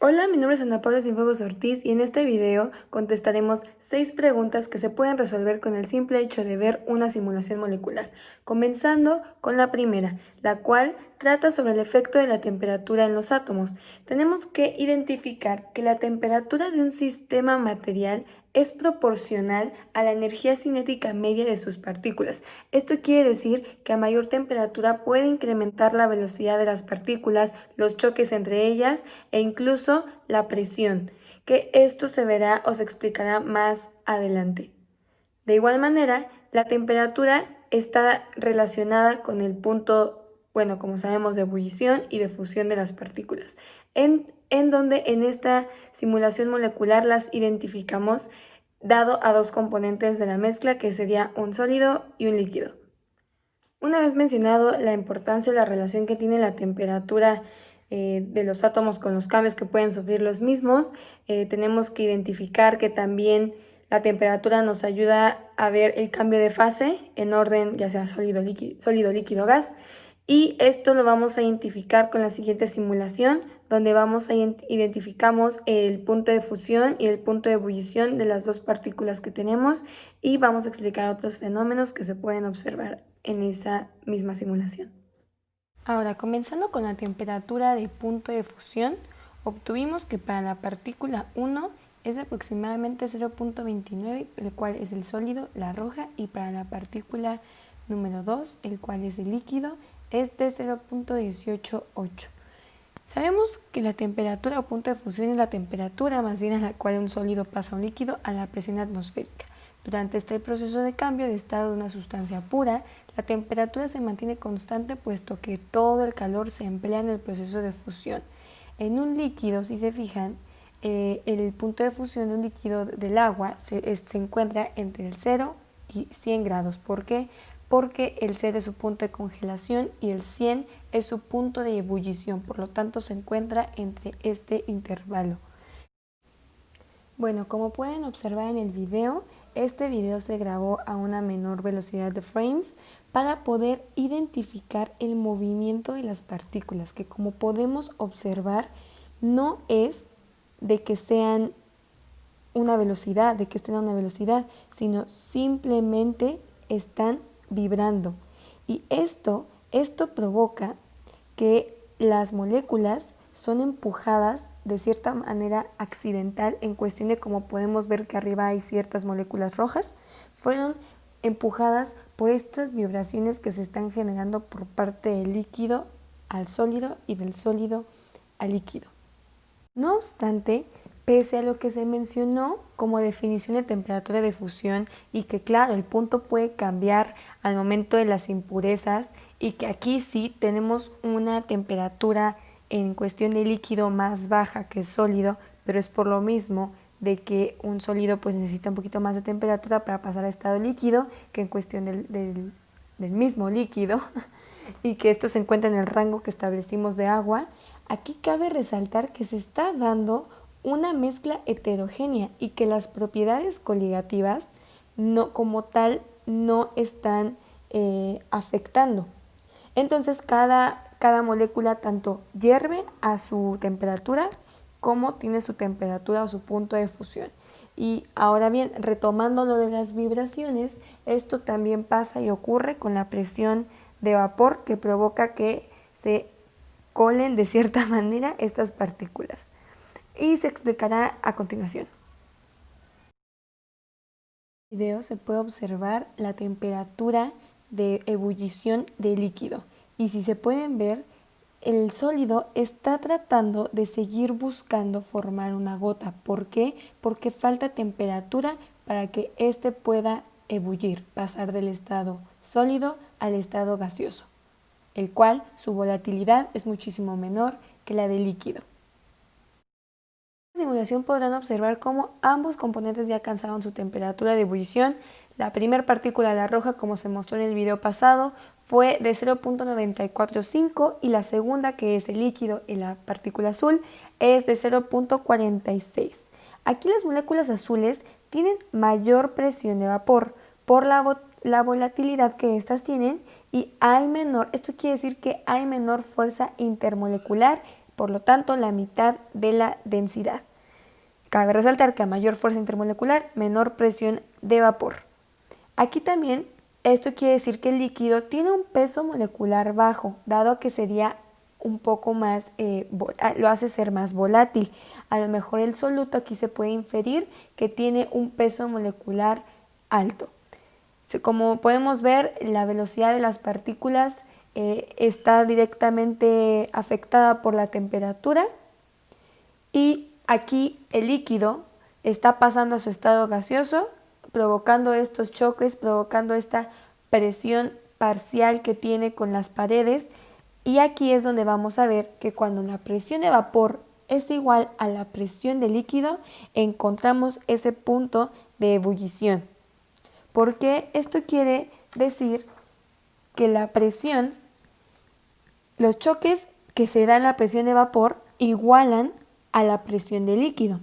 Hola, mi nombre es Ana Paula Cienfuegos Ortiz y en este video contestaremos 6 preguntas que se pueden resolver con el simple hecho de ver una simulación molecular, comenzando con la primera, la cual trata sobre el efecto de la temperatura en los átomos. Tenemos que identificar que la temperatura de un sistema material es proporcional a la energía cinética media de sus partículas. Esto quiere decir que a mayor temperatura puede incrementar la velocidad de las partículas, los choques entre ellas e incluso la presión, que esto se verá o se explicará más adelante. De igual manera, la temperatura está relacionada con el punto, bueno, como sabemos, de ebullición y de fusión de las partículas, en donde en esta simulación molecular las identificamos dado a dos componentes de la mezcla, que sería un sólido y un líquido. Una vez mencionado la importancia de la relación que tiene la temperatura de los átomos con los cambios que pueden sufrir los mismos, tenemos que identificar que también la temperatura nos ayuda a ver el cambio de fase en orden ya sea sólido, líquido, gas, y esto lo vamos a identificar con la siguiente simulación, donde identificamos el punto de fusión y el punto de ebullición de las dos partículas que tenemos y vamos a explicar otros fenómenos que se pueden observar en esa misma simulación. Ahora, comenzando con la temperatura de punto de fusión, obtuvimos que para la partícula 1 es de aproximadamente 0.29, el cual es el sólido, la roja, y para la partícula número 2, el cual es el líquido, es de 0.188. Sabemos que la temperatura o punto de fusión es la temperatura más bien a la cual un sólido pasa a un líquido a la presión atmosférica. Durante este proceso de cambio de estado de una sustancia pura, la temperatura se mantiene constante puesto que todo el calor se emplea en el proceso de fusión. En un líquido, si se fijan, el punto de fusión de un líquido del agua se encuentra entre el 0 y 100 grados. ¿Por qué? Porque el 0 es su punto de congelación y el 100 es su punto de ebullición, por lo tanto se encuentra entre este intervalo. Bueno, como pueden observar en el video, este video se grabó a una menor velocidad de frames para poder identificar el movimiento de las partículas, que como podemos observar no es de que sean una velocidad, de que estén a una velocidad, sino simplemente están vibrando. Y esto provoca que las moléculas son empujadas de cierta manera accidental, en cuestión de como podemos ver que arriba hay ciertas moléculas rojas, fueron empujadas por estas vibraciones que se están generando por parte del líquido al sólido y del sólido al líquido. No obstante, pese a lo que se mencionó como definición de temperatura de fusión y que claro, el punto puede cambiar al momento de las impurezas y que aquí sí tenemos una temperatura en cuestión de líquido más baja que sólido, pero es por lo mismo de que un sólido pues necesita un poquito más de temperatura para pasar a estado líquido que en cuestión del mismo líquido y que esto se encuentra en el rango que establecimos de agua. Aquí cabe resaltar que se está dando una mezcla heterogénea y que las propiedades coligativas no, como tal no están afectando. Entonces cada molécula tanto hierve a su temperatura como tiene su temperatura o su punto de fusión. Y ahora bien, retomando lo de las vibraciones, esto también pasa y ocurre con la presión de vapor que provoca que se colen de cierta manera estas partículas. Y se explicará a continuación. En el video se puede observar la temperatura de ebullición del líquido. Y si se pueden ver, el sólido está tratando de seguir buscando formar una gota. ¿Por qué? Porque falta temperatura para que éste pueda ebullir, pasar del estado sólido al estado gaseoso, el cual su volatilidad es muchísimo menor que la del líquido. En esta simulación podrán observar cómo ambos componentes ya alcanzaron su temperatura de ebullición. La primera partícula, la roja, como se mostró en el video pasado, fue de 0.945 y la segunda, que es el líquido y la partícula azul, es de 0.46. Aquí las moléculas azules tienen mayor presión de vapor por la volatilidad que estas tienen y hay menor, esto quiere decir que hay menor fuerza intermolecular por lo tanto la mitad de la densidad. Cabe resaltar que a mayor fuerza intermolecular, menor presión de vapor. Aquí también esto quiere decir que el líquido tiene un peso molecular bajo, dado que sería un poco más, lo hace ser más volátil. A lo mejor el soluto aquí se puede inferir que tiene un peso molecular alto. Como podemos ver, la velocidad de las partículas está directamente afectada por la temperatura y aquí el líquido está pasando a su estado gaseoso, provocando estos choques, provocando esta presión parcial que tiene con las paredes. Y aquí es donde vamos a ver que cuando la presión de vapor es igual a la presión de líquido, encontramos ese punto de ebullición. Porque esto quiere decir que la presión, los choques que se dan en la presión de vapor igualan a la presión de líquido.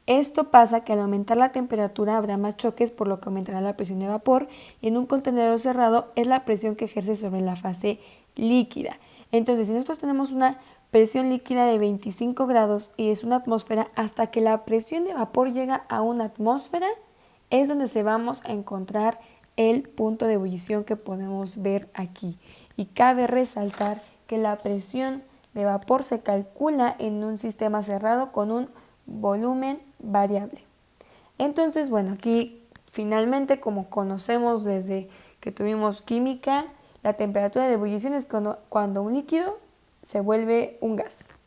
Esto pasa que al aumentar la temperatura habrá más choques, por lo que aumentará la presión de vapor, y en un contenedor cerrado es la presión que ejerce sobre la fase líquida. Entonces, si nosotros tenemos una presión líquida de 25 grados y es una atmósfera, hasta que la presión de vapor llega a una atmósfera, es donde se vamos a encontrar el punto de ebullición que podemos ver aquí. Y cabe resaltar que la presión de vapor se calcula en un sistema cerrado con un volumen variable. Entonces, bueno, aquí finalmente, como conocemos desde que tuvimos química, la temperatura de ebullición es cuando un líquido se vuelve un gas.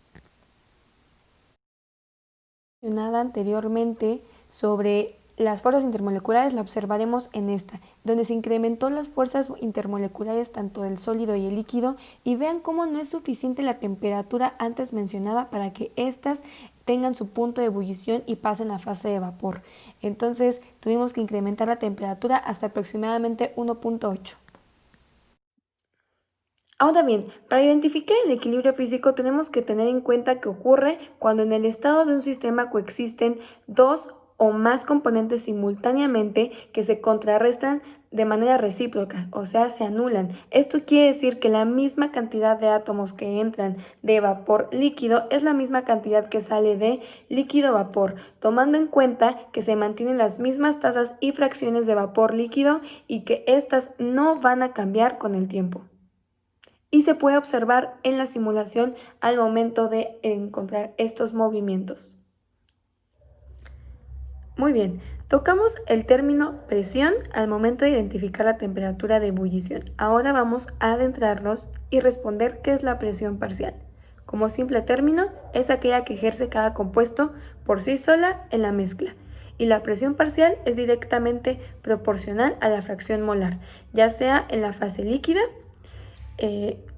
Mencionada anteriormente sobre las fuerzas intermoleculares la observaremos en esta, donde se incrementó las fuerzas intermoleculares tanto del sólido y el líquido, y vean cómo no es suficiente la temperatura antes mencionada para que éstas tengan su punto de ebullición y pasen a fase de vapor. Entonces tuvimos que incrementar la temperatura hasta aproximadamente 1.8. Ahora bien, para identificar el equilibrio físico tenemos que tener en cuenta que ocurre cuando en el estado de un sistema coexisten dos o más componentes simultáneamente que se contrarrestan de manera recíproca, o sea, se anulan. Esto quiere decir que la misma cantidad de átomos que entran de vapor líquido es la misma cantidad que sale de líquido vapor, tomando en cuenta que se mantienen las mismas tasas y fracciones de vapor líquido y que éstas no van a cambiar con el tiempo. Y se puede observar en la simulación al momento de encontrar estos movimientos. Muy bien, tocamos el término presión al momento de identificar la temperatura de ebullición. Ahora vamos a adentrarnos y responder qué es la presión parcial. Como simple término, es aquella que ejerce cada compuesto por sí sola en la mezcla. Y la presión parcial es directamente proporcional a la fracción molar, ya sea en la fase líquida,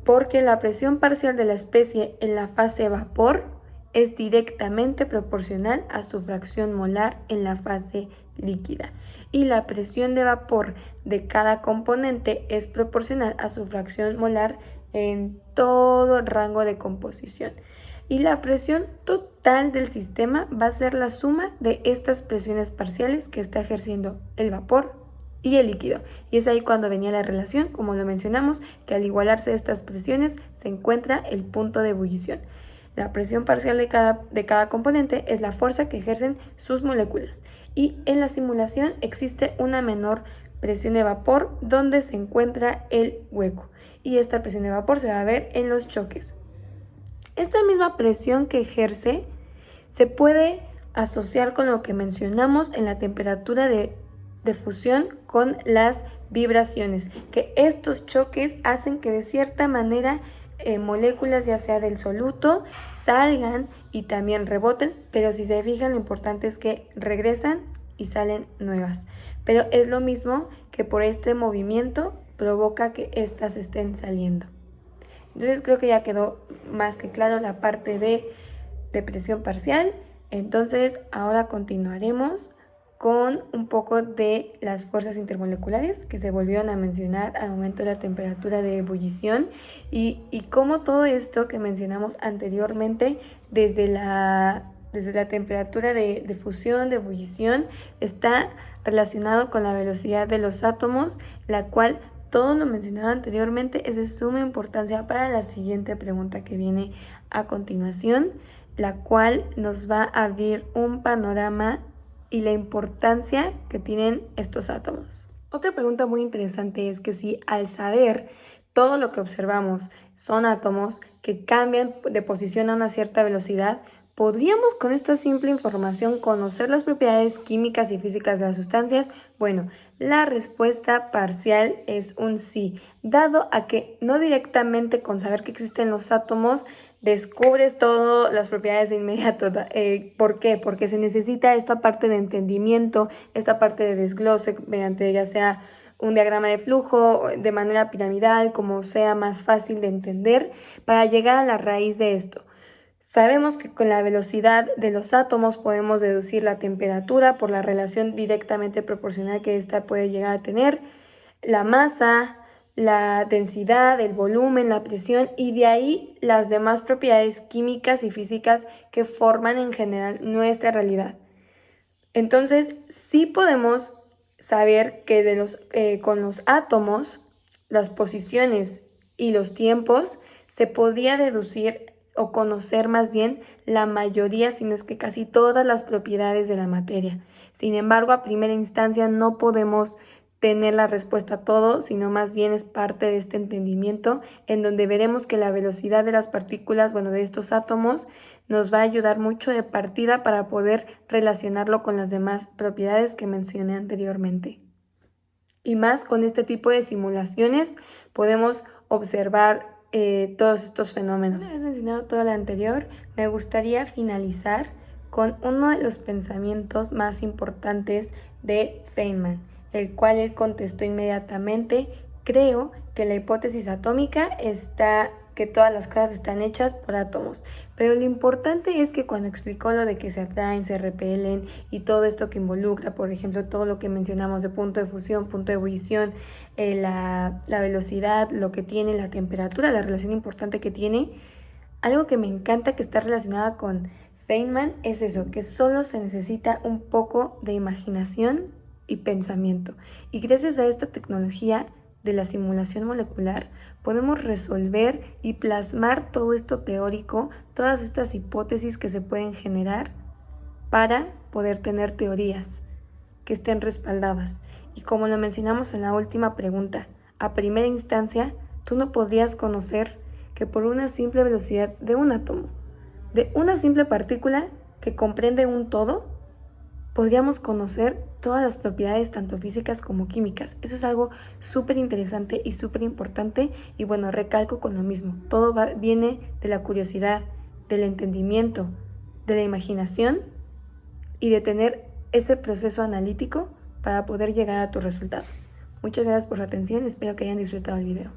porque la presión parcial de la especie en la fase vapor es directamente proporcional a su fracción molar en la fase líquida, y la presión de vapor de cada componente es proporcional a su fracción molar en todo el rango de composición. Y la presión total del sistema va a ser la suma de estas presiones parciales que está ejerciendo el vapor y el líquido. Y es ahí cuando venía la relación, como lo mencionamos, que al igualarse estas presiones se encuentra el punto de ebullición. La presión parcial de cada componente es la fuerza que ejercen sus moléculas. Y en la simulación existe una menor presión de vapor donde se encuentra el hueco. Y esta presión de vapor se va a ver en los choques. Esta misma presión que ejerce se puede asociar con lo que mencionamos en la temperatura de fusión con las vibraciones, que estos choques hacen que de cierta manera moléculas ya sea del soluto salgan y también reboten, pero si se fijan lo importante es que regresan y salen nuevas. Pero es lo mismo que por este movimiento provoca que éstas estén saliendo. Entonces creo que ya quedó más que claro la parte de presión parcial. Entonces ahora continuaremos con un poco de las fuerzas intermoleculares que se volvieron a mencionar al momento de la temperatura de ebullición y cómo todo esto que mencionamos anteriormente desde la temperatura de fusión, de ebullición, está relacionado con la velocidad de los átomos, la cual todo lo mencionado anteriormente es de suma importancia para la siguiente pregunta que viene a continuación, la cual nos va a abrir un panorama y la importancia que tienen estos átomos. Otra pregunta muy interesante es que si al saber todo lo que observamos son átomos que cambian de posición a una cierta velocidad, ¿podríamos con esta simple información conocer las propiedades químicas y físicas de las sustancias? Bueno, la respuesta parcial es un sí, dado a que no directamente con saber que existen los átomos descubres todas las propiedades de inmediato. ¿Por qué? Porque se necesita esta parte de entendimiento, esta parte de desglose mediante ya sea un diagrama de flujo de manera piramidal, como sea más fácil de entender, para llegar a la raíz de esto. Sabemos que con la velocidad de los átomos podemos deducir la temperatura por la relación directamente proporcional que ésta puede llegar a tener, la masa, la densidad, el volumen, la presión y de ahí las demás propiedades químicas y físicas que forman en general nuestra realidad. Entonces, sí podemos saber que con los átomos, las posiciones y los tiempos se podría deducir o conocer más bien la mayoría, si no es que casi todas las propiedades de la materia. Sin embargo, a primera instancia no podemos tener la respuesta a todo, sino más bien es parte de este entendimiento en donde veremos que la velocidad de las partículas, de estos átomos, nos va a ayudar mucho de partida para poder relacionarlo con las demás propiedades que mencioné anteriormente. Y más con este tipo de simulaciones podemos observar todos estos fenómenos. Una vez mencionado todo lo anterior, me gustaría finalizar con uno de los pensamientos más importantes de Feynman, el cual él contestó inmediatamente: creo que la hipótesis atómica está que todas las cosas están hechas por átomos. Pero lo importante es que cuando explicó lo de que se atraen, se repelen y todo esto que involucra, por ejemplo, todo lo que mencionamos de punto de fusión, punto de ebullición, la velocidad, lo que tiene, la temperatura, la relación importante que tiene, algo que me encanta que está relacionada con Feynman es eso, que solo se necesita un poco de imaginación y pensamiento. Y gracias a esta tecnología de la simulación molecular, podemos resolver y plasmar todo esto teórico, todas estas hipótesis que se pueden generar para poder tener teorías que estén respaldadas. Y como lo mencionamos en la última pregunta, a primera instancia, tú no podrías conocer que por una simple velocidad de un átomo, de una simple partícula que comprende un todo, podríamos conocer todas las propiedades tanto físicas como químicas. Eso es algo súper interesante y súper importante y recalco con lo mismo. Todo viene de la curiosidad, del entendimiento, de la imaginación y de tener ese proceso analítico para poder llegar a tu resultado. Muchas gracias por su atención, espero que hayan disfrutado el video.